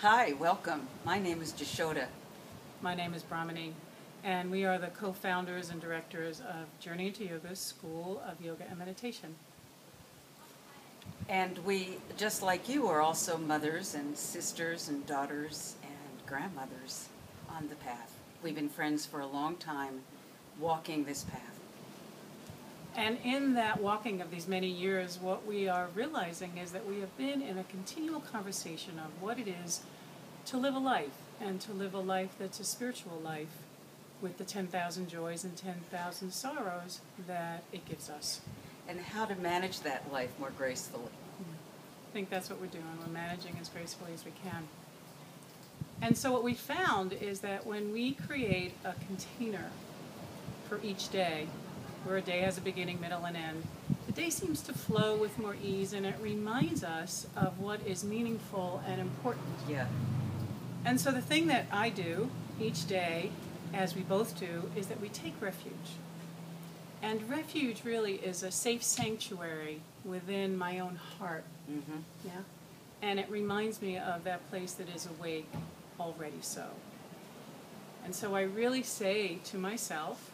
Hi, welcome. My name is Jashoda. My name is Brahmani, and we are the co-founders and directors of Journey into Yoga School of Yoga and Meditation. And we, just like you, are also mothers and sisters and daughters and grandmothers on the path. We've been friends for a long time, walking this path. And in that walking of these many years, what we are realizing is that we have been in a continual conversation of what it is to live a life, and to live a life that's a spiritual life with the 10,000 joys and 10,000 sorrows that it gives us. And how to manage that life more gracefully. I think that's what we're doing. We're managing as gracefully as we can. And so what we found is that when we create a container for each day, where a day has a beginning, middle, and end, the day seems to flow with more ease, and it reminds us of what is meaningful and important. Yeah. And so the thing that I do each day, as we both do, is that we take refuge. And refuge really is a safe sanctuary within my own heart. Mm-hmm. Yeah? And it reminds me of that place that is awake, already so. And so I really say to myself,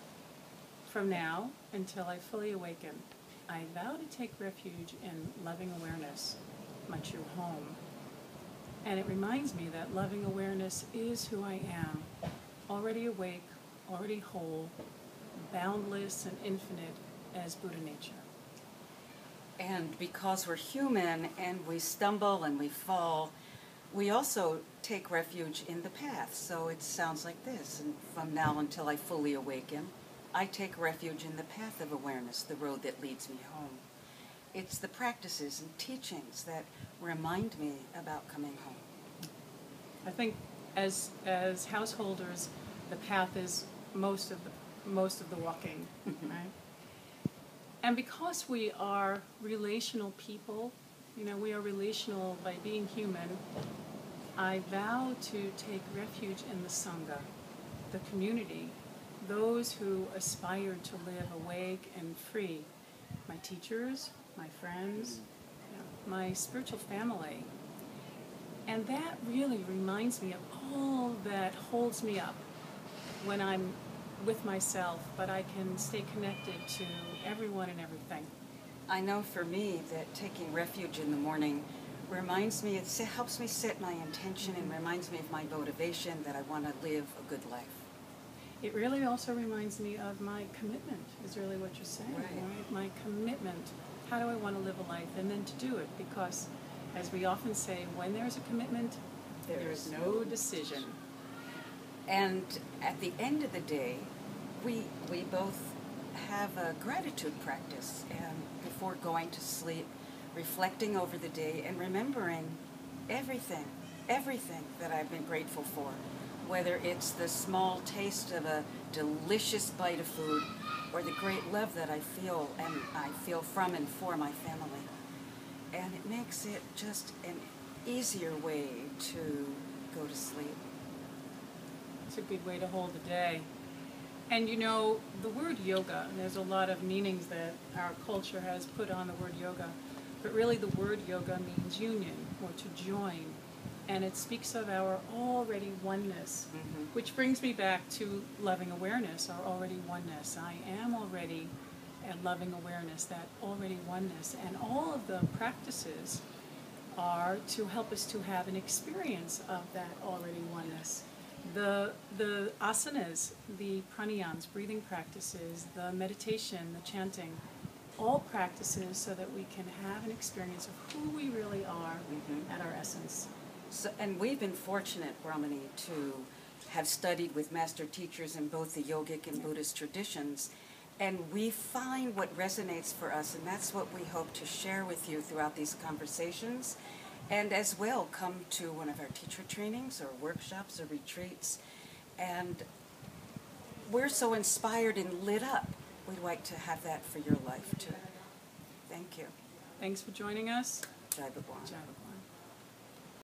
from now until I fully awaken, I vow to take refuge in loving awareness, my true home. And it reminds me that loving awareness is who I am, already awake, already whole, boundless and infinite as Buddha nature. And because we're human and we stumble and we fall, we also take refuge in the path. So it sounds like this: and from now until I fully awaken, I take refuge in the path of awareness, the road that leads me home. It's the practices and teachings that remind me about coming home. I think as householders, the path is most of the walking, right? And because we are relational people, we are relational by being human, I vow to take refuge in the Sangha, the community, those who aspire to live awake and free, my teachers, my friends, my spiritual family. And that really reminds me of all that holds me up when I'm with myself, but I can stay connected to everyone and everything. I know for me that taking refuge in the morning reminds me, it helps me set my intention and reminds me of my motivation that I want to live a good life. It really also reminds me of my commitment, is really what you're saying, right? My commitment. How do I want to live a life? And then to do it, because, as we often say, when there's a commitment, there is no decision. And at the end of the day, we both have a gratitude practice, and before going to sleep, reflecting over the day and remembering everything that I've been grateful for. Whether it's the small taste of a delicious bite of food or the great love that I feel from and for my family. And it makes it just an easier way to go to sleep. It's a good way to hold the day. And the word yoga, there's a lot of meanings that our culture has put on the word yoga, but really the word yoga means union, or to join. And it speaks of our already oneness, which brings me back to loving awareness, our already oneness. I am already at loving awareness, that already oneness. And all of the practices are to help us to have an experience of that already oneness. The asanas, the pranayams, breathing practices, the meditation, the chanting, all practices so that we can have an experience of who we really are at our essence. So, and we've been fortunate, Brahmani, to have studied with master teachers in both the yogic and Buddhist traditions, and we find what resonates for us, and that's what we hope to share with you throughout these conversations, and as well come to one of our teacher trainings or workshops or retreats. And we're so inspired and lit up. We'd like to have that for your life too. Thank you. Thanks for joining us. Jai Bhagwan. Jai Bhagwan.